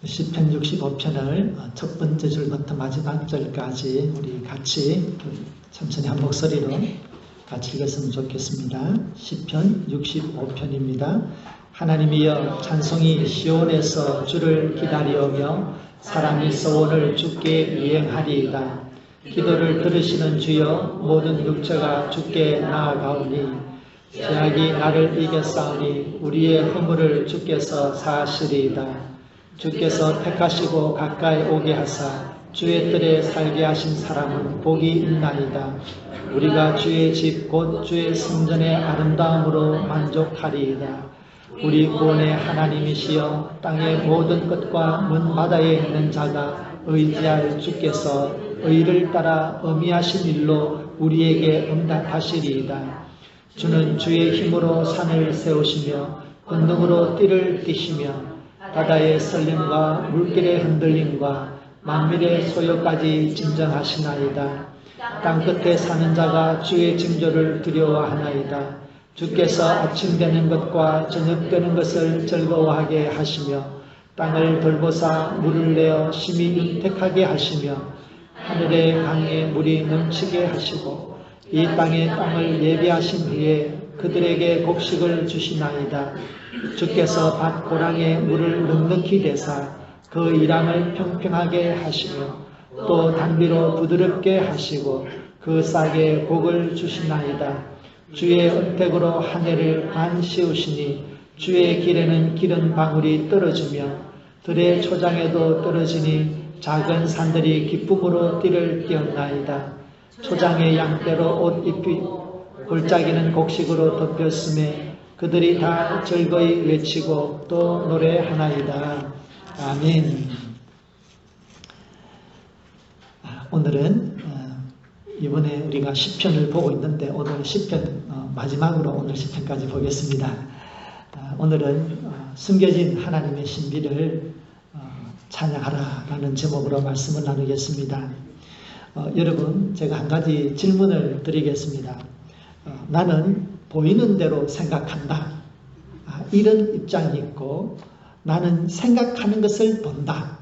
시편 65편을 첫 번째 줄부터 마지막 절까지 우리 같이 천천히 한 목소리로 같이 읽었으면 좋겠습니다. 시편 65편입니다. 하나님이여, 찬송이 시온에서 주를 기다리오며 사람이 소원을 주께 이행하리이다. 기도를 들으시는 주여, 모든 육체가 주께 나아가오니 죄악이 나를 이겼사오니 우리의 허물을 주께서 사하시리이다. 주께서 택하시고 가까이 오게 하사 주의 뜰에 살게 하신 사람은 복이 있나이다. 우리가 주의 집 곧 주의 성전의 아름다움으로 만족하리이다. 우리 구원의 하나님이시여, 땅의 모든 끝과 먼 바다에 있는 자가 의지할 주께서 의를 따라 어미하신 일로 우리에게 응답하시리이다. 주는 주의 힘으로 산을 세우시며 권능으로 띠를 띠시며 바다의 설림과 물길의 흔들림과 만밀의 소요까지 진정하시나이다. 땅끝에 사는 자가 주의 징조를 두려워하나이다. 주께서 아침 되는 것과 저녁 되는 것을 즐거워하게 하시며 땅을 돌보사 물을 내어 심히 윤택하게 하시며 하늘의 강에 물이 넘치게 하시고 이 땅의 땅을 예비하신 후에 그들에게 곡식을 주시나이다. 주께서 밭 고랑에 물을 넉넉히 대사 그 이랑을 평평하게 하시며 또 단비로 부드럽게 하시고 그 싹에 복을 주시나이다. 주의 언택으로 하늘을 반 씌우시니 주의 길에는 기름 방울이 떨어지며 들의 초장에도 떨어지니 작은 산들이 기쁨으로 띠를 띄었나이다. 초장의 양떼로 옷 입히 골짜기는 곡식으로 덮였음에 그들이 다 즐거이 외치고 또 노래하나이다. 아멘. 오늘은 이번에 우리가 시편을 보고 있는데 오늘 시편 마지막으로 오늘 시편까지 보겠습니다. 오늘은 숨겨진 하나님의 신비를 찬양하라라는 제목으로 말씀을 나누겠습니다. 여러분, 제가 한 가지 질문을 드리겠습니다. 나는 보이는 대로 생각한다. 이런 입장이 있고 나는 생각하는 것을 본다.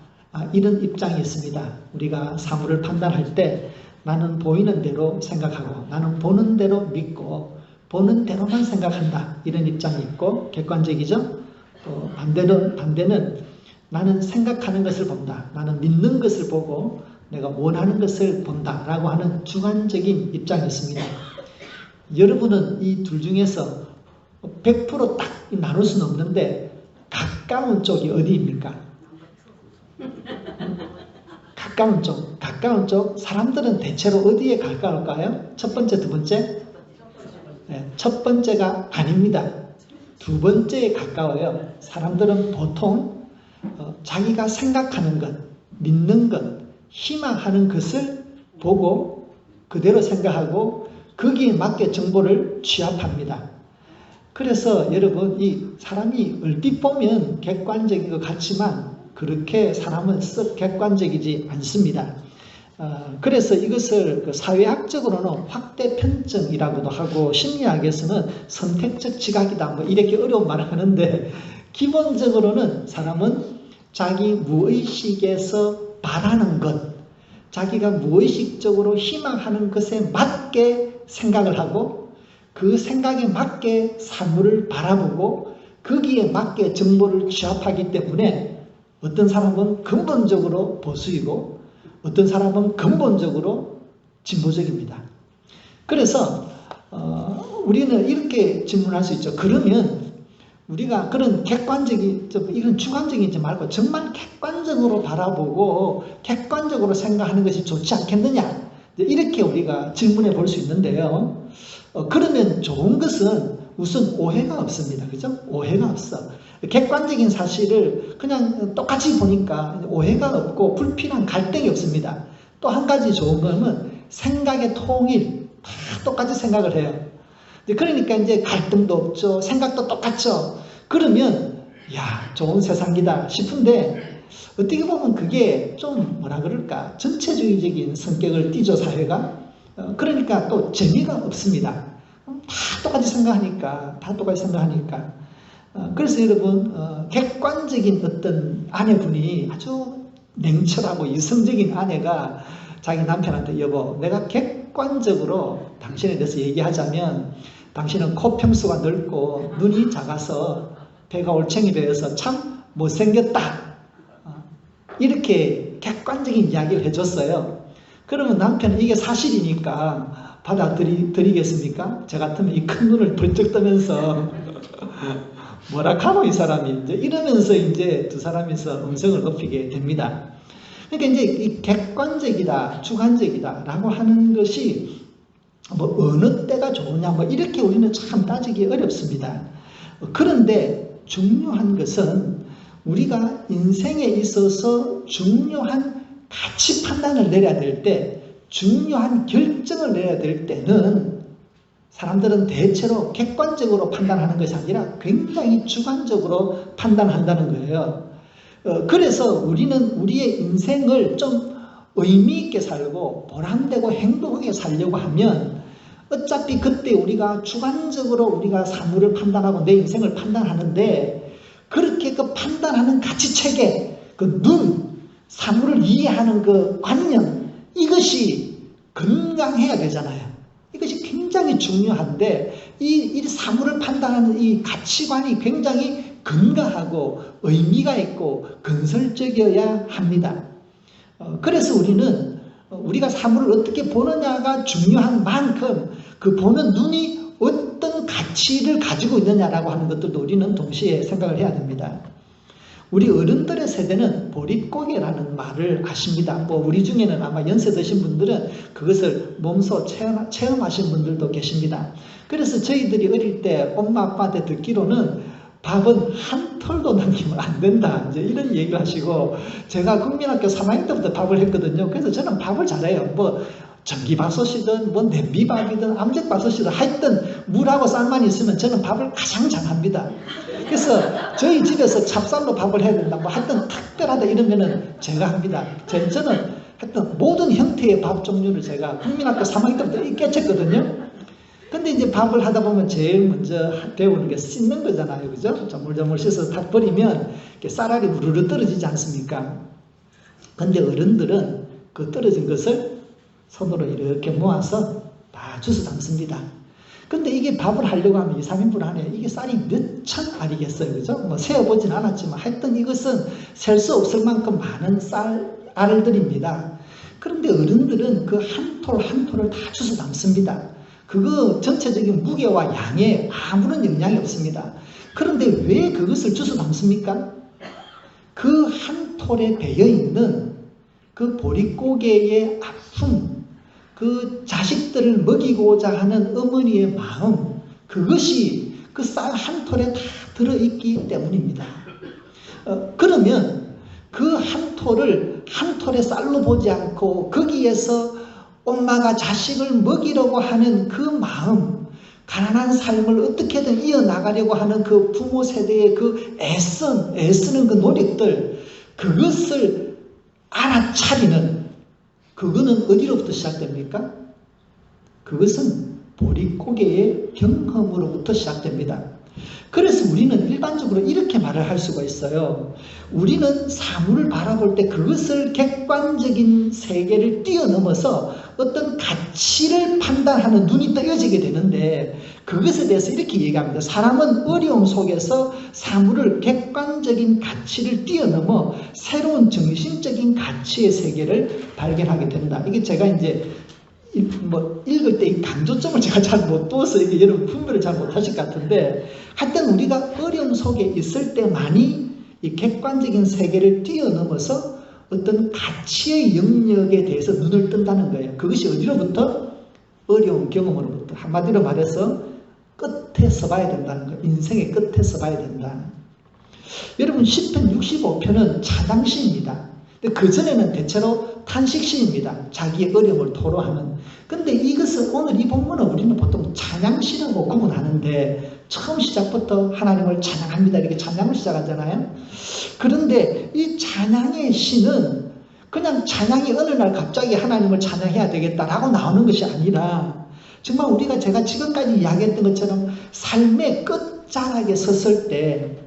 이런 입장이 있습니다. 우리가 사물을 판단할 때 나는 보이는 대로 생각하고 나는 보는 대로 믿고 보는 대로만 생각한다. 이런 입장이 있고 객관적이죠. 또 반대는 나는 생각하는 것을 본다. 나는 믿는 것을 보고 내가 원하는 것을 본다. 라고 하는 주관적인 입장이 있습니다. 여러분은 이 둘 중에서 100% 딱 나눌 수는 없는데 가까운 쪽이 어디입니까? 가까운 쪽 사람들은 대체로 어디에 가까울까요? 첫 번째, 두 번째? 네, 첫 번째가 아닙니다. 두 번째에 가까워요. 사람들은 보통 자기가 생각하는 것, 믿는 것, 희망하는 것을 보고 그대로 생각하고 거기에 맞게 정보를 취합합니다. 그래서 여러분, 이 사람이 얼핏 보면 객관적인 것 같지만 그렇게 사람은 썩 객관적이지 않습니다. 그래서 이것을 사회학적으로는 확대 편증이라고도 하고 심리학에서는 선택적 지각이다. 뭐 이렇게 어려운 말을 하는데 기본적으로는 사람은 자기 무의식에서 바라는 것, 자기가 무의식적으로 희망하는 것에 맞게 생각을 하고 그 생각에 맞게 사물을 바라보고 거기에 맞게 정보를 취합하기 때문에 어떤 사람은 근본적으로 보수이고 어떤 사람은 근본적으로 진보적입니다. 그래서 우리는 이렇게 질문할 수 있죠. 그러면 우리가 그런 객관적인, 이런 주관적이지 말고 정말 객관적으로 바라보고 객관적으로 생각하는 것이 좋지 않겠느냐? 이렇게 우리가 질문해 볼 수 있는데요. 그러면 좋은 것은 우선 오해가 없습니다. 그죠? 오해가 없어. 객관적인 사실을 그냥 똑같이 보니까 오해가 없고 불필요한 갈등이 없습니다. 또 한 가지 좋은 거는 생각의 통일, 다 똑같이 생각을 해요. 그러니까 이제 갈등도 없죠. 생각도 똑같죠. 그러면 야, 좋은 세상이다 싶은데 어떻게 보면 그게 좀 뭐라 그럴까, 전체주의적인 성격을 띠죠, 사회가. 그러니까 또 재미가 없습니다. 다 똑같이 생각하니까 그래서 여러분 객관적인 어떤 아내분이 아주 냉철하고 이성적인 아내가 자기 남편한테 여보 내가 객관적으로 당신에 대해서 얘기하자면 당신은 코 평수가 넓고 눈이 작아서 배가 올챙이 배여서 참 못생겼다. 이렇게 객관적인 이야기를 해줬어요. 그러면 남편은 이게 사실이니까 받아들이겠습니까? 저 같으면 이 큰 눈을 번쩍 뜨면서 뭐라 카노 이 사람이 이제 이러면서 이제 두 사람이서 음성을 높이게 됩니다. 그러니까 이제 이 객관적이다, 주관적이다라고 하는 것이 뭐 어느 때가 좋으냐 뭐 이렇게 우리는 참 따지기 어렵습니다. 그런데 중요한 것은 우리가 인생에 있어서 중요한 가치 판단을 내려야 될 때, 중요한 결정을 내려야 될 때는 사람들은 대체로 객관적으로 판단하는 것이 아니라 굉장히 주관적으로 판단한다는 거예요. 그래서 우리는 우리의 인생을 좀 의미 있게 살고 보람되고 행복하게 살려고 하면 어차피 그때 우리가 주관적으로 우리가 사물을 판단하고 내 인생을 판단하는데 그렇게 그 판단하는 가치체계, 그 눈, 사물을 이해하는 그 관념 이것이 건강해야 되잖아요. 이것이 굉장히 중요한데 이 사물을 판단하는 이 가치관이 굉장히 건강하고 의미가 있고 건설적이어야 합니다. 그래서 우리는 우리가 사물을 어떻게 보느냐가 중요한 만큼 그 보는 눈이 어떤 가치를 가지고 있느냐라고 하는 것들도 우리는 동시에 생각을 해야 됩니다. 우리 어른들의 세대는 보릿고개라는 말을 아십니다. 뭐 우리 중에는 아마 연세 드신 분들은 그것을 몸소 체험하신 분들도 계십니다. 그래서 저희들이 어릴 때 엄마 아빠한테 듣기로는 밥은 한 톨도 남기면 안 된다. 이제 이런 얘기를 하시고 제가 국민학교 3학년 때부터 밥을 했거든요. 그래서 저는 밥을 잘해요. 뭐 전기밥솥이든 뭐 냄비밥이든 암적밥솥이든 하여튼 물하고 쌀만 있으면 저는 밥을 가장 잘합니다. 그래서 저희 집에서 찹쌀로 밥을 해야 된다. 뭐 하여튼 특별하다 이러면은 제가 합니다. 저는 하여튼 모든 형태의 밥 종류를 제가 국민학교 3학년 때부터 깨쳤거든요. 근데 이제 밥을 하다 보면 제일 먼저 배우는 게 씻는 거잖아요. 그죠? 저물저물 씻어서 탁 버리면 쌀알이 우르르 떨어지지 않습니까? 근데 어른들은 그 떨어진 것을 손으로 이렇게 모아서 다 주워 담습니다. 근데 이게 밥을 하려고 하면 2, 3인분 하네요. 이게 쌀이 몇 천 알이겠어요. 그죠? 뭐 세어보진 않았지만 하여튼 이것은 셀 수 없을 만큼 많은 쌀알들입니다. 그런데 어른들은 그 한 톨 한 톨을 다 주워 담습니다. 그거 전체적인 무게와 양에 아무런 영향이 없습니다. 그런데 왜 그것을 주워 담습니까? 그 한 톨에 배어있는 그 보릿고개의 아픔, 그 자식들을 먹이고자 하는 어머니의 마음, 그것이 그 쌀 한 톨에 다 들어있기 때문입니다. 그러면 그 한 톨을 한 톨의 쌀로 보지 않고 거기에서 엄마가 자식을 먹이려고 하는 그 마음, 가난한 삶을 어떻게든 이어나가려고 하는 그 부모 세대의 그 애쓰는 그 노력들, 그것을 알아차리는, 그거는 어디로부터 시작됩니까? 그것은 보릿고개의 경험으로부터 시작됩니다. 그래서 우리는 일반적으로 이렇게 말을 할 수가 있어요. 우리는 사물을 바라볼 때 그것을 객관적인 세계를 뛰어넘어서 어떤 가치를 판단하는 눈이 떠여지게 되는데 그것에 대해서 이렇게 얘기합니다. 사람은 어려움 속에서 사물을 객관적인 가치를 뛰어넘어 새로운 정신적인 가치의 세계를 발견하게 된다. 이게 제가 이제 뭐 읽을 때 이 강조점을 제가 잘 못 두어서 이게 여러분 분별을 잘 못하실 것 같은데 하여튼 우리가 어려움 속에 있을 때만이 이 객관적인 세계를 뛰어넘어서 어떤 가치의 영역에 대해서 눈을 뜬다는 거예요. 그것이 어디로부터? 어려운 경험으로부터. 한마디로 말해서 끝에 서봐야 된다는 거예요. 인생의 끝에 서봐야 된다. 여러분 시편 65편은 찬양시입니다. 그전에는 대체로 탄식시입니다. 자기의 어려움을 토로하는. 근데 이것을 오늘 이 본문은 우리는 보통 찬양시라고 구분하는데 처음 시작부터 하나님을 찬양합니다. 이렇게 찬양을 시작하잖아요. 그런데 이 찬양의 시는 그냥 찬양이 어느 날 갑자기 하나님을 찬양해야 되겠다라고 나오는 것이 아니라 정말 제가 지금까지 이야기했던 것처럼 삶의 끝 끝자락에 섰을 때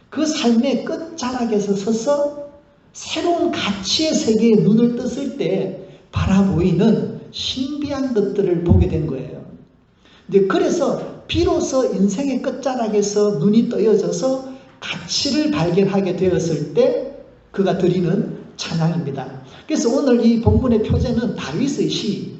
그 삶의 끝자락에서 서서 새로운 가치의 세계에 눈을 떴을 때 바라보이는 신비한 것들을 보게 된 거예요. 그래서 비로소 인생의 끝자락에서 눈이 떠여져서 가치를 발견하게 되었을 때 그가 드리는 찬양입니다. 그래서 오늘 이 본문의 표제는 다윗의 시,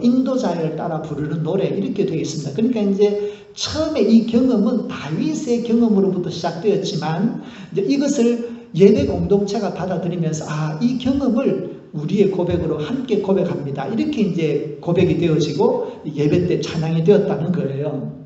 인도자를 따라 부르는 노래 이렇게 되어 있습니다. 그러니까 이제 처음에 이 경험은 다윗의 경험으로부터 시작되었지만 이제 이것을 예배 공동체가 받아들이면서 이 경험을 우리의 고백으로 함께 고백합니다. 이렇게 이제 고백이 되어지고 예배 때 찬양이 되었다는 거예요.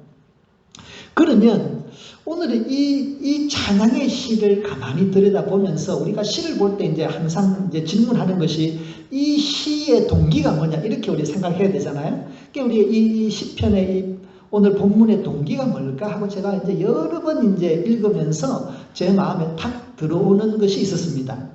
그러면 오늘은 이 찬양의 시를 가만히 들여다보면서 우리가 시를 볼 때 이제 항상 이제 질문하는 것이 이 시의 동기가 뭐냐 이렇게 우리 생각해야 되잖아요. 그러니까 우리 이 시편의 오늘 본문의 동기가 뭘까 하고 제가 이제 여러 번 이제 읽으면서 제 마음에 탁 들어오는 것이 있었습니다.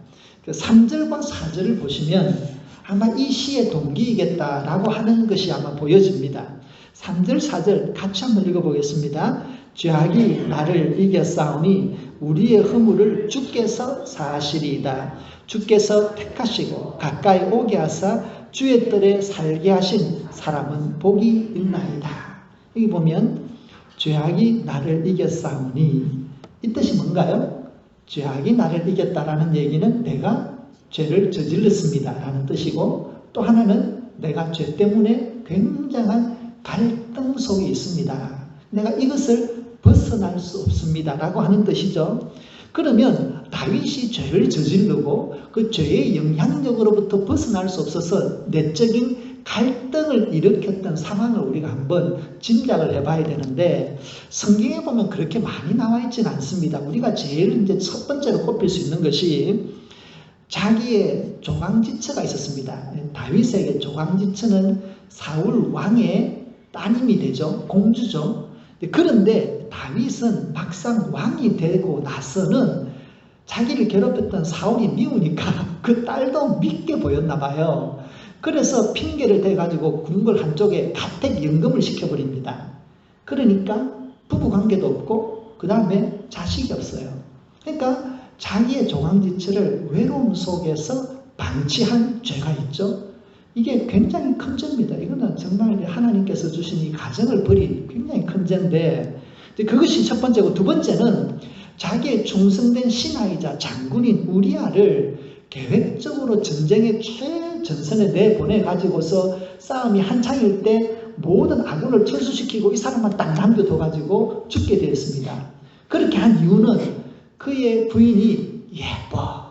3절과 4절을 보시면 아마 이 시의 동기이겠다라고 하는 것이 아마 보여집니다. 3절, 4절 같이 한번 읽어보겠습니다. 죄악이 나를 이겼사오니 우리의 허물을 주께서 사하시리이다. 주께서 택하시고 가까이 오게 하사 주의 뜰에 살게 하신 사람은 복이 있나이다. 여기 보면 죄악이 나를 이겼사오니 이 뜻이 뭔가요? 죄악이 나를 이겼다라는 얘기는 내가 죄를 저질렀습니다 라는 뜻이고, 또 하나는 내가 죄 때문에 굉장한 갈등 속에 있습니다. 내가 이것을 벗어날 수 없습니다 라고 하는 뜻이죠. 그러면 다윗이 죄를 저지르고 그 죄의 영향력으로부터 벗어날 수 없어서 내적인 갈등을 일으켰던 상황을 우리가 한번 짐작을 해봐야 되는데, 성경에 보면 그렇게 많이 나와 있지는 않습니다. 우리가 제일 이제 첫 번째로 꼽힐 수 있는 것이 자기의 조강지처가 있었습니다. 다윗에게 조강지처는 사울 왕의 따님이 되죠. 공주죠. 그런데 다윗은 막상 왕이 되고 나서는 자기를 괴롭혔던 사울이 미우니까 그 딸도 밉게 보였나 봐요. 그래서 핑계를 대가지고 궁궐 한쪽에 가택연금을 시켜버립니다. 그러니까 부부관계도 없고 그 다음에 자식이 없어요. 그러니까 자기의 조강지처를 외로움 속에서 방치한 죄가 있죠. 이게 굉장히 큰 죄입니다. 이거는 정말 하나님께서 주신 이 가정을 버린 굉장히 큰 죄인데, 그것이 첫 번째고, 두 번째는 자기의 충성된 신하이자 장군인 우리아를 계획적으로 전쟁의 최전선에 내보내가지고서 싸움이 한창일 때 모든 아군을 철수시키고 이 사람만 딱 남겨둬가지고 죽게 되었습니다. 그렇게 한 이유는 그의 부인이 예뻐.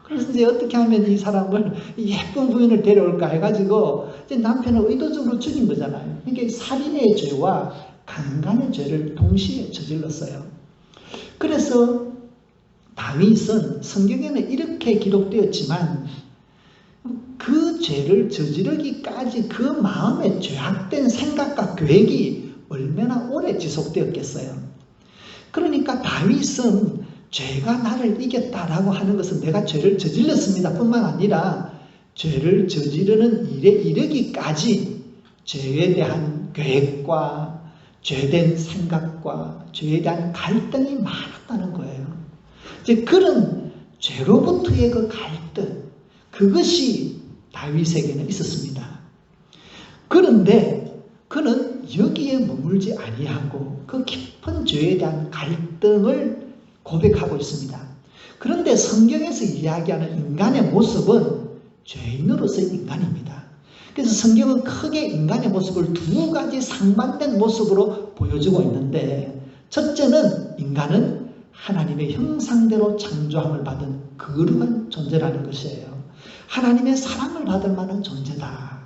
그래서 이제 어떻게 하면 이 사람을, 예쁜 부인을 데려올까 해가지고 이제 남편을 의도적으로 죽인 거잖아요. 이게 살인의 죄와 강간의 죄를 동시에 저질렀어요. 그래서 다윗은 성경에는 이렇게 기록되었지만 그 죄를 저지르기까지 그 마음에 죄악된 생각과 계획이 얼마나 오래 지속되었겠어요. 그러니까 다윗은 죄가 나를 이겼다라고 하는 것은 내가 죄를 저질렀습니다 뿐만 아니라 죄를 저지르는 일에 이르기까지 죄에 대한 계획과 죄된 생각과 죄에 대한 갈등이 많았다는 거예요. 이제 그런 죄로부터의 그 갈등, 그것이 다윗에게는 있었습니다. 그런데 그는 여기에 머물지 아니하고 그 깊은 죄에 대한 갈등을 고백하고 있습니다. 그런데 성경에서 이야기하는 인간의 모습은 죄인으로서의 인간입니다. 그래서 성경은 크게 인간의 모습을 두 가지 상반된 모습으로 보여주고 있는데, 첫째는 인간은 하나님의 형상대로 창조함을 받은 거룩한 존재라는 것이에요. 하나님의 사랑을 받을 만한 존재다.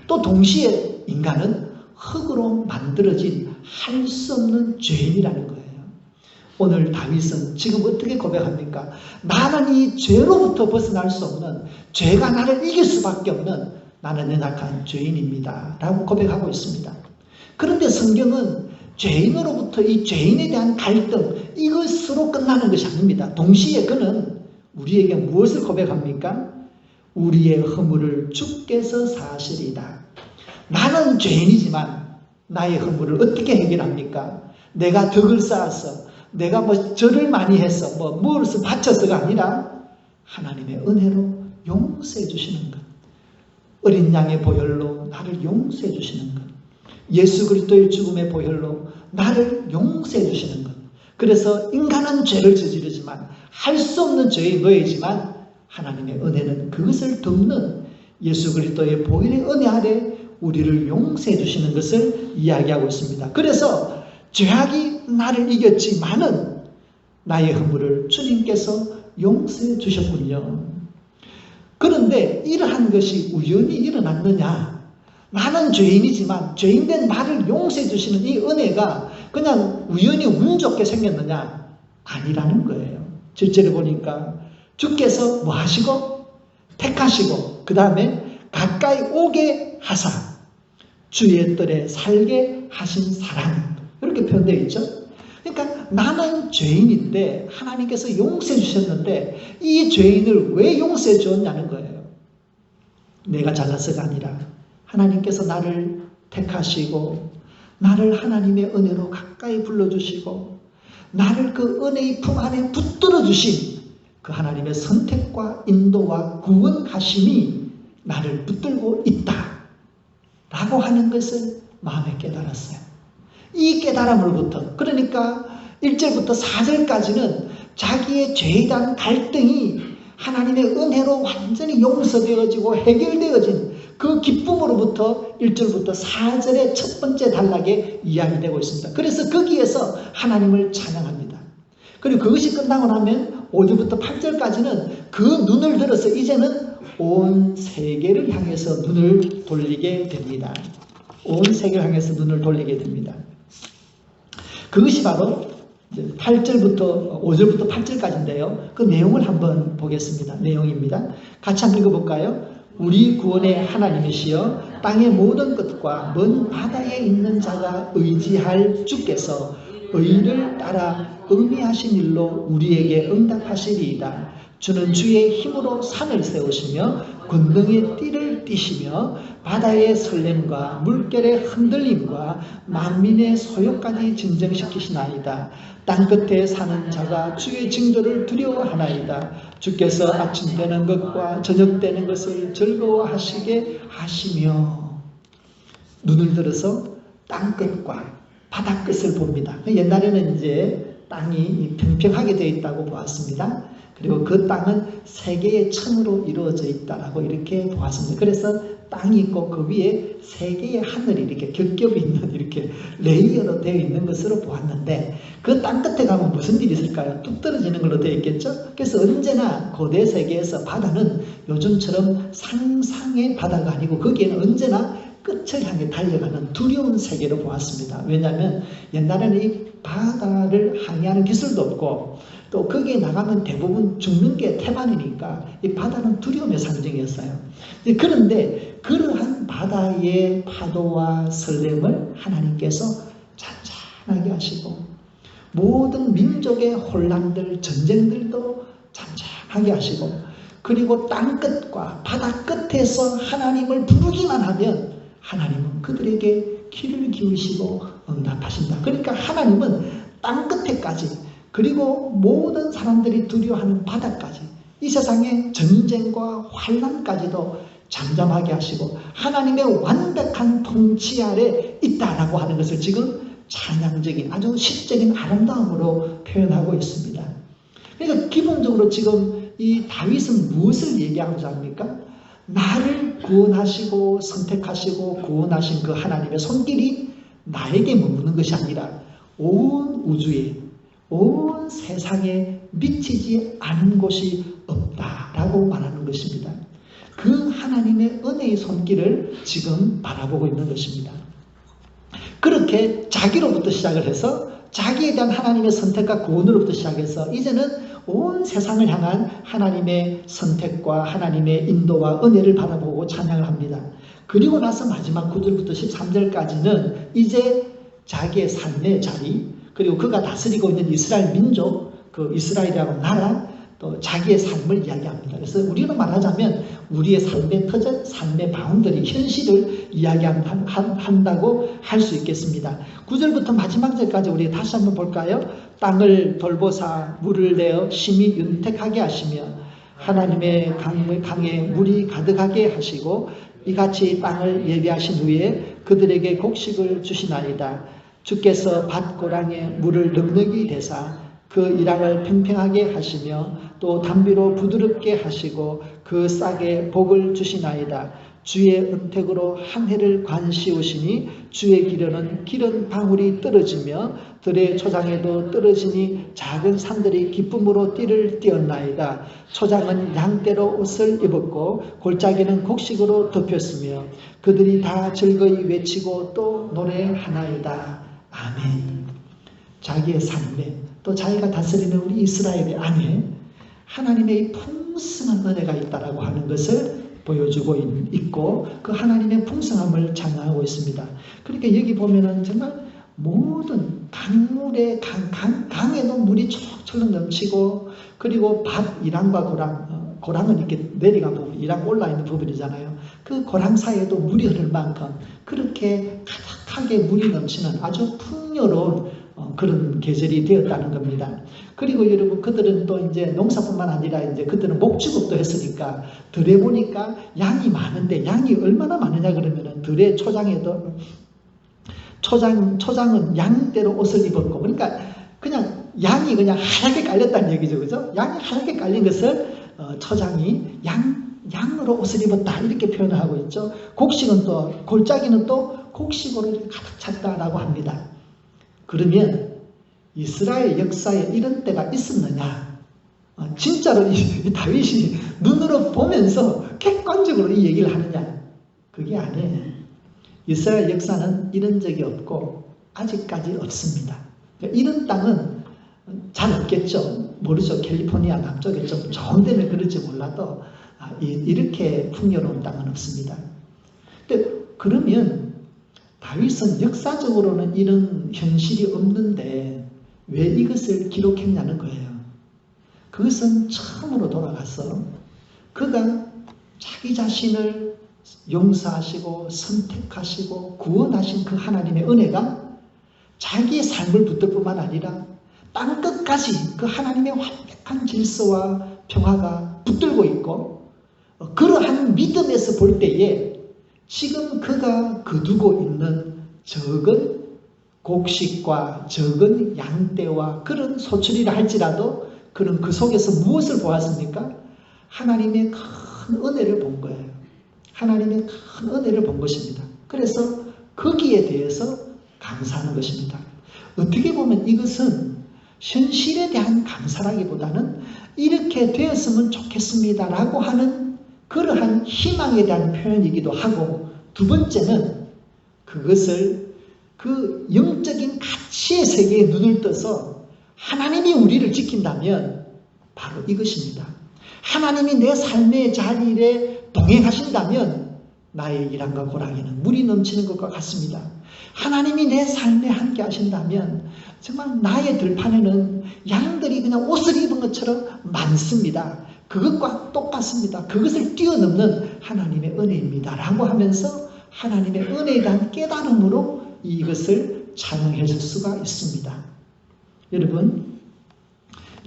또 동시에 인간은 흙으로 만들어진 할 수 없는 죄인이라는 거예요. 오늘 다윗은 지금 어떻게 고백합니까? 나는 이 죄로부터 벗어날 수 없는, 죄가 나를 이길 수밖에 없는 나는 연약한 죄인입니다 라고 고백하고 있습니다. 그런데 성경은 죄인으로부터 이 죄인에 대한 갈등, 이것으로 끝나는 것이 아닙니다. 동시에 그는 우리에게 무엇을 고백합니까? 우리의 허물을 주께서 사하시리이다. 나는 죄인이지만 나의 허물을 어떻게 해결합니까? 내가 덕을 쌓아서, 내가 뭐 절을 많이 해서, 뭐 무엇을 바쳐서가 아니라 하나님의 은혜로 용서해 주시는 것. 어린 양의 보혈로 나를 용서해 주시는 것. 예수 그리스도의 죽음의 보혈로 나를 용서해 주시는 것. 그래서 인간은 죄를 저지르지만, 할 수 없는 죄에 놓이지만 하나님의 은혜는 그것을 덮는 예수 그리스도의 보혈의 은혜 아래 우리를 용서해 주시는 것을 이야기하고 있습니다. 그래서 죄악이 나를 이겼지만은 나의 허물을 주님께서 용서해 주셨군요. 그런데 이러한 것이 우연히 일어났느냐? 나는 죄인이지만 죄인된 나를 용서해 주시는 이 은혜가 그냥 우연히 운 좋게 생겼느냐? 아니라는 거예요. 7절에 보니까 주께서 뭐 하시고? 택하시고 그 다음에 가까이 오게 하사 주의 뜰에 살게 하신 사랑, 이렇게 표현되어 있죠. 그러니까 나는 죄인인데 하나님께서 용서해 주셨는데 이 죄인을 왜 용서해 주었냐는 거예요. 내가 잘나서가 아니라 하나님께서 나를 택하시고 나를 하나님의 은혜로 가까이 불러주시고 나를 그 은혜의 품 안에 붙들어 주신 그 하나님의 선택과 인도와 구원하심이 나를 붙들고 있다 라고 하는 것을 마음에 깨달았어요. 이 깨달음으로부터, 그러니까 1절부터 4절까지는 자기의 죄에 대한 갈등이 하나님의 은혜로 완전히 용서되어지고 해결되어진 그 기쁨으로부터 1절부터 4절의 첫 번째 단락에 이야기되고 있습니다. 그래서 거기에서 하나님을 찬양합니다. 그리고 그것이 끝나고 나면 5절부터 8절까지는 그 눈을 들어서 이제는 온 세계를 향해서 눈을 돌리게 됩니다. 온 세계를 향해서 눈을 돌리게 됩니다. 그것이 바로 8절부터 5절부터 8절까지인데요. 그 내용을 한번 보겠습니다. 내용입니다. 같이 한번 읽어볼까요? 우리 구원의 하나님이시여 땅의 모든 끝과 먼 바다에 있는 자가 의지할 주께서 의를 따라 의미하신 일로 우리에게 응답하시리이다. 주는 주의 힘으로 산을 세우시며 권능의 띠를 띠시며 바다의 설렘과 물결의 흔들림과 만민의 소요까지 진정시키시나이다. 땅끝에 사는 자가 주의 징조를 두려워하나이다. 주께서 아침 되는 것과 저녁 되는 것을 즐거워하시게 하시며. 눈을 들어서 땅끝과 바다끝을 봅니다. 옛날에는 이제 땅이 평평하게 되어 있다고 보았습니다. 그리고 그 땅은 세 개의 천으로 이루어져 있다라고 이렇게 보았습니다. 그래서 땅이 있고 그 위에 세 개의 하늘이 이렇게 겹겹이 있는, 이렇게 레이어로 되어 있는 것으로 보았는데, 그 땅 끝에 가면 무슨 일이 있을까요? 뚝 떨어지는 걸로 되어 있겠죠? 그래서 언제나 고대 세계에서 바다는 요즘처럼 상상의 바다가 아니고 거기에는 언제나 끝을 향해 달려가는 두려운 세계로 보았습니다. 왜냐하면 옛날에는 이 바다를 항해하는 기술도 없고 또 거기에 나가면 대부분 죽는 게 태반이니까 이 바다는 두려움의 상징이었어요. 그런데 그러한 바다의 파도와 설렘을 하나님께서 잔잔하게 하시고 모든 민족의 혼란들, 전쟁들도 잔잔하게 하시고, 그리고 땅끝과 바다 끝에서 하나님을 부르기만 하면 하나님은 그들에게 귀를 기울이시고 응답하신다. 그러니까 하나님은 땅끝에까지, 그리고 모든 사람들이 두려워하는 바다까지, 이 세상의 전쟁과 환난까지도 잠잠하게 하시고 하나님의 완벽한 통치 아래 있다라고 하는 것을 지금 찬양적인 아주 시적인 아름다움으로 표현하고 있습니다. 그러니까 기본적으로 지금 이 다윗은 무엇을 얘기하고자 합니까? 나를 구원하시고 선택하시고 구원하신 그 하나님의 손길이 나에게 머무는 것이 아니라 온 우주에, 온 세상에 미치지 않은 곳이 없다라고 말하는 것입니다. 그 하나님의 은혜의 손길을 지금 바라보고 있는 것입니다. 그렇게 자기로부터 시작을 해서 자기에 대한 하나님의 선택과 구원으로부터 시작해서 이제는 온 세상을 향한 하나님의 선택과 하나님의 인도와 은혜를 바라보고 찬양을 합니다. 그리고 나서 마지막 9절부터 13절까지는 이제 자기의 삶의 자리, 그리고 그가 다스리고 있는 이스라엘 민족, 그 이스라엘이라고 나라, 또 자기의 삶을 이야기합니다. 그래서 우리로 말하자면 우리의 삶의 터전, 삶의 바운더리, 현실을 이야기한다고 할 수 있겠습니다. 9절부터 마지막 절까지 우리 다시 한번 볼까요? 땅을 돌보사 물을 내어 심히 윤택하게 하시며 하나님의 강에 물이 가득하게 하시고 이같이 땅을 예비하신 후에 그들에게 곡식을 주시나이다. 주께서 밭고랑에 물을 넉넉히 대사 그 일양을 평평하게 하시며 또 담비로 부드럽게 하시고 그 싹에 복을 주시나이다. 주의 은택으로 한 해를 관시우시니 주의 기름은 기름 방울이 떨어지며 들의 초장에도 떨어지니 작은 산들이 기쁨으로 띠를 띄었나이다. 초장은 양떼로 옷을 입었고 골짜기는 곡식으로 덮였으며 그들이 다 즐거이 외치고 또 노래하나이다. 아멘. 자기의 삶에 또 자기가 다스리는 우리 이스라엘의 안에 하나님의 풍성한 은혜가 있다라고 하는 것을 보여주고 있고 그 하나님의 풍성함을 찬양하고 있습니다. 그러니까 여기 보면은 정말 모든 강물에 강에도 물이 촉촉 넘치고 그리고 밭 이랑과 고랑은 이렇게 내려가 부분 이랑 올라 있는 부분이잖아요. 그 고랑 사이에도 물이 흐를 만큼 그렇게 가득하게 물이 넘치는 아주 풍요로운 그런 계절이 되었다는 겁니다. 그리고 여러분 그들은 또 이제 농사뿐만 아니라 이제 그들은 목축업도 했으니까 들에 보니까 양이 많은데 양이 얼마나 많으냐 그러면은 들의 초장에도 초장은 양대로 옷을 입었고 그러니까 그냥 양이 그냥 하얗게 깔렸다는 얘기죠, 그죠? 양이 하얗게 깔린 것을 초장이 양으로 옷을 입었다 이렇게 표현을 하고 있죠. 곡식은 또 골짜기는 또 곡식으로 가득 찼다라고 합니다. 그러면 이스라엘 역사에 이런 때가 있었느냐? 진짜로 이 다윗이 눈으로 보면서 객관적으로 이 얘기를 하느냐? 그게 아니에요. 이스라엘 역사는 이런 적이 없고 아직까지 없습니다. 이런 땅은 잘 없겠죠. 모르죠. 캘리포니아 남쪽에 좀 좋은 데는 그럴지 몰라도 이렇게 풍요로운 땅은 없습니다. 근데 그러면 다윗은 역사적으로는 이런 현실이 없는데 왜 이것을 기록했냐는 거예요. 그것은 처음으로 돌아가서 그가 자기 자신을 용서하시고 선택하시고 구원하신 그 하나님의 은혜가 자기의 삶을 붙들 뿐만 아니라 땅끝까지 그 하나님의 완벽한 질서와 평화가 붙들고 있고 그러한 믿음에서 볼 때에 지금 그가 거두고 있는 적은 곡식과 적은 양떼와 그런 소출이라 할지라도 그는 그 속에서 무엇을 보았습니까? 하나님의 큰 은혜를 본 거예요. 하나님의 큰 은혜를 본 것입니다. 그래서 거기에 대해서 감사하는 것입니다. 어떻게 보면 이것은 현실에 대한 감사라기보다는 이렇게 되었으면 좋겠습니다라고 하는 그러한 희망에 대한 표현이기도 하고 두 번째는 그것을 그 영적인 가치의 세계에 눈을 떠서 하나님이 우리를 지킨다면 바로 이것입니다. 하나님이 내 삶의 자리에 동행하신다면 나의 일함과 고랑에는 물이 넘치는 것과 같습니다. 하나님이 내 삶에 함께 하신다면 정말 나의 들판에는 양들이 그냥 옷을 입은 것처럼 많습니다. 그것과 똑같습니다. 그것을 뛰어넘는 하나님의 은혜입니다. 라고 하면서 하나님의 은혜에 대한 깨달음으로 이것을 찬양해 줄 수가 있습니다.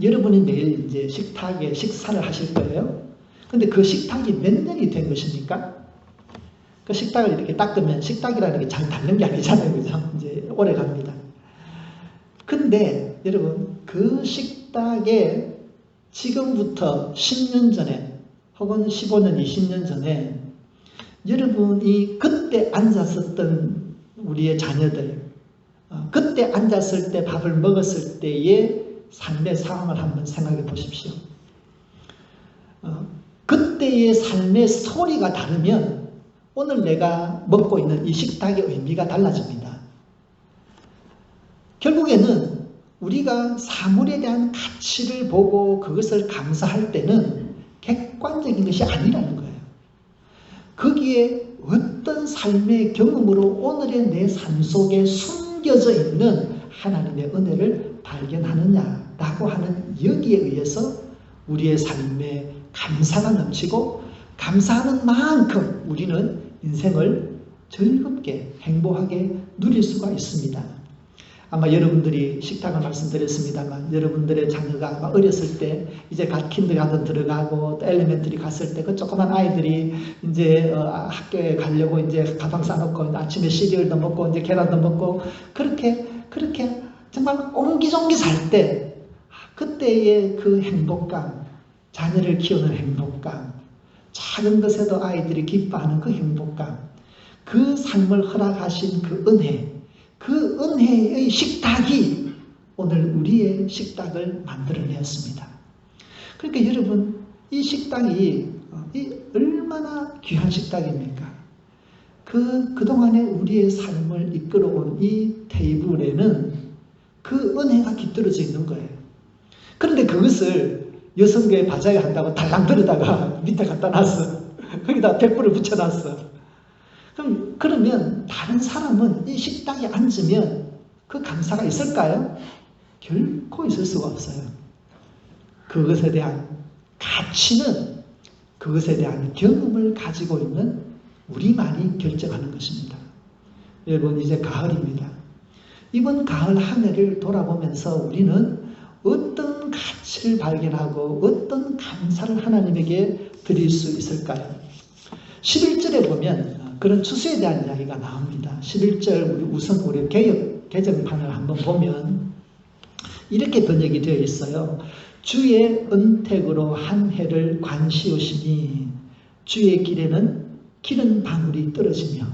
여러분이 매일 이제 식탁에 식사를 하실 거예요. 근데 그 식탁이 몇 년이 된 것입니까? 그 식탁을 이렇게 닦으면 식탁이라는 게 잘 닳는 게 아니잖아요. 그죠? 이제 오래 갑니다. 근데 여러분, 그 식탁에 지금부터 10년 전에 혹은 15년, 20년 전에 여러분이 그때 앉았었던 우리의 자녀들, 그때 앉았을 때 밥을 먹었을 때의 삶의 상황을 한번 생각해 보십시오. 그때의 삶의 스토리가 다르면 오늘 내가 먹고 있는 이 식탁의 의미가 달라집니다. 결국에는 우리가 사물에 대한 가치를 보고 그것을 감사할 때는 객관적인 것이 아니라는 거예요. 거기에 어떤 삶의 경험으로 오늘의 내 삶 속에 숨겨져 있는 하나님의 은혜를 발견하느냐라고 하는 여기에 의해서 우리의 삶에 감사가 넘치고 감사하는 만큼 우리는 인생을 즐겁게 행복하게 누릴 수가 있습니다. 아마 여러분들이 식탁을 말씀드렸습니다만 여러분들의 자녀가 아마 어렸을 때 이제 갓 킨더가든 들어가고 또 엘레멘터리 갔을 때 그 조그만 아이들이 이제 학교에 가려고 이제 가방 싸놓고 아침에 시리얼도 먹고 이제 계란도 먹고 그렇게 정말 옹기종기 살 때 그때의 그 행복감, 자녀를 키우는 행복감, 작은 것에도 아이들이 기뻐하는 그 행복감, 그 삶을 허락하신 그 은혜, 그 은혜의 식탁이 오늘 우리의 식탁을 만들어내었습니다. 그러니까 여러분, 이 식탁이 얼마나 귀한 식탁입니까? 그동안에 우리의 삶을 이끌어온 이 테이블에는 그 은혜가 깃들어져 있는 거예요. 그런데 그것을 여성교회 바자회 한다고 달랑 들여다가 밑에 갖다 놨어. 거기다 백불을 붙여놨어. 그러면 다른 사람은 이 식당에 앉으면 그 감사가 있을까요? 결코 있을 수가 없어요. 그것에 대한 가치는 그것에 대한 경험을 가지고 있는 우리만이 결정하는 것입니다. 여러분, 이제 가을입니다. 이번 가을 한 해를 돌아보면서 우리는 어떤 가치를 발견하고 어떤 감사를 하나님에게 드릴 수 있을까요? 11절에 보면 그런 추수에 대한 이야기가 나옵니다. 11절 우선 우리 개정판을 한번 보면 이렇게 번역이 되어 있어요. 주의 은택으로 한 해를 관시우시니 주의 길에는 기름 방울이 떨어지며,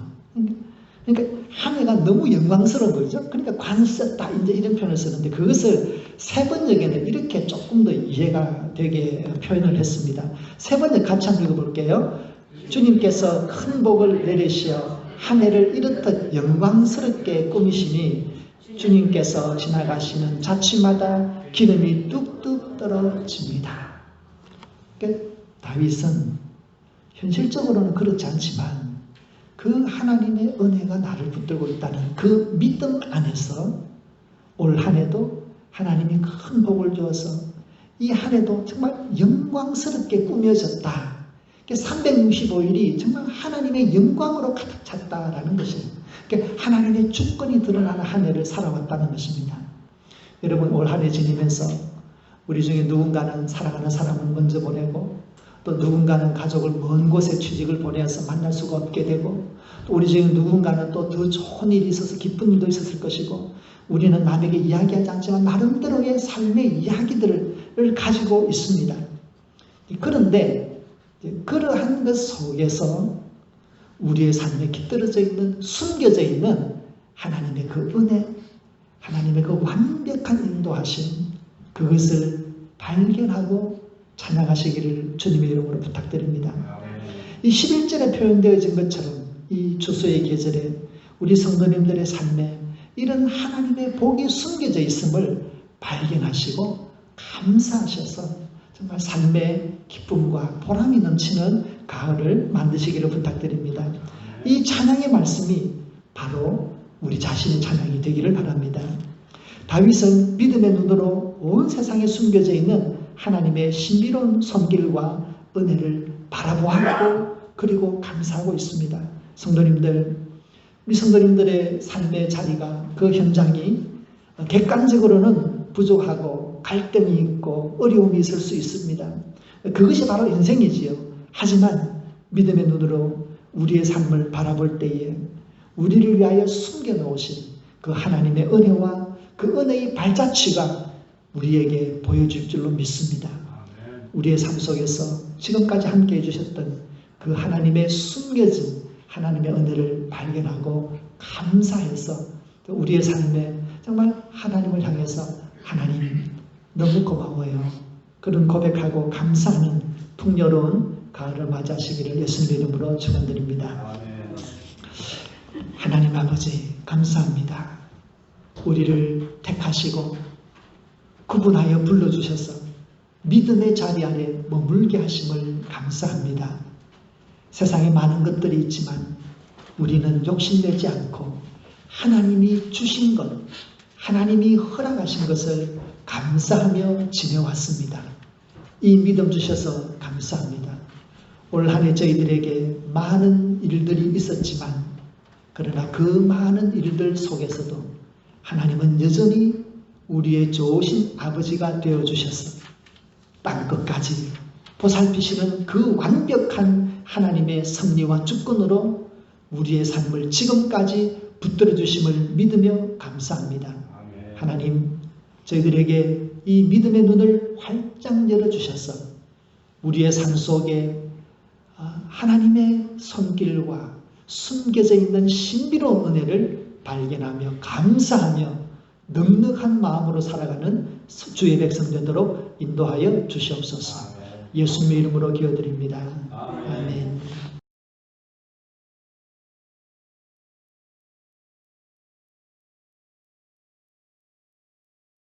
그러니까 한 해가 너무 영광스러운 거죠. 그러니까 관쓰다 이제 이런 표현을 쓰는데 그것을 세 번역에는 이렇게 조금 더 이해가 되게 표현을 했습니다. 세 번역 같이 한번 읽어볼게요. 주님께서 큰 복을 내리시어 한 해를 이렇듯 영광스럽게 꾸미시니 주님께서 지나가시는 자취마다 기름이 뚝뚝 떨어집니다. 그러니까 다윗은 현실적으로는 그렇지 않지만 그 하나님의 은혜가 나를 붙들고 있다는 그 믿음 안에서 올 한 해도 하나님이 큰 복을 주어서 이 한 해도 정말 영광스럽게 꾸며졌다. 365일이 정말 하나님의 영광으로 가득 찼다라는 것이에요. 그러니까 하나님의 주권이 드러나는 한 해를 살아왔다는 것입니다. 여러분, 올 한 해 지내면서 우리 중에 누군가는 사랑하는 사람을 먼저 보내고 또 누군가는 가족을 먼 곳에 취직을 보내서 만날 수가 없게 되고 또 우리 중에 누군가는 또 더 좋은 일이 있어서 기쁜 일도 있었을 것이고 우리는 남에게 이야기하지 않지만 나름대로의 삶의 이야기들을 가지고 있습니다. 그런데 그러한 것 속에서 우리의 삶에 깃들어져 있는, 숨겨져 있는 하나님의 그 은혜, 하나님의 그 완벽한 인도하심, 그것을 발견하고 찬양하시기를 주님의 이름으로 부탁드립니다. 이 11절에 표현되어진 것처럼 이 추수의 계절에 우리 성도님들의 삶에 이런 하나님의 복이 숨겨져 있음을 발견하시고 감사하셔서 정말 삶의 기쁨과 보람이 넘치는 가을을 만드시기를 부탁드립니다. 이 찬양의 말씀이 바로 우리 자신의 찬양이 되기를 바랍니다. 다윗은 믿음의 눈으로 온 세상에 숨겨져 있는 하나님의 신비로운 손길과 은혜를 바라보았고 그리고 감사하고 있습니다. 성도님들, 우리 성도님들의 삶의 자리가 그 현장이 객관적으로는 부족하고 갈등이 있고 어려움이 있을 수 있습니다. 그것이 바로 인생이지요. 하지만 믿음의 눈으로 우리의 삶을 바라볼 때에 우리를 위하여 숨겨놓으신 그 하나님의 은혜와 그 은혜의 발자취가 우리에게 보여질 줄로 믿습니다. 우리의 삶 속에서 지금까지 함께 해주셨던 그 하나님의 숨겨진 하나님의 은혜를 발견하고 감사해서 우리의 삶에 정말 하나님을 향해서 하나님 너무 고마워요. 그런 고백하고 감사하는 풍요로운 가을을 맞이하시기를 예수님의 이름으로 축원드립니다. 하나님 아버지 감사합니다. 우리를 택하시고 구분하여 불러주셔서 믿음의 자리 안에 머물게 하심을 감사합니다. 세상에 많은 것들이 있지만 우리는 욕심내지 않고 하나님이 주신 것, 하나님이 허락하신 것을 감사하며 지내왔습니다. 이 믿음 주셔서 감사합니다. 올 한 해 저희들에게 많은 일들이 있었지만 그러나 그 많은 일들 속에서도 하나님은 여전히 우리의 좋으신 아버지가 되어주셔서 땅끝까지 보살피시는 그 완벽한 하나님의 섭리와 주권으로 우리의 삶을 지금까지 붙들어 주심을 믿으며 감사합니다. 아멘. 하나님, 저희들에게 이 믿음의 눈을 활짝 열어주셔서 우리의 삶 속에 하나님의 손길과 숨겨져 있는 신비로운 은혜를 발견하며 감사하며 넉넉한 마음으로 살아가는 주의 백성 되도록 인도하여 주시옵소서. 예수님의 이름으로 기도드립니다. 아멘.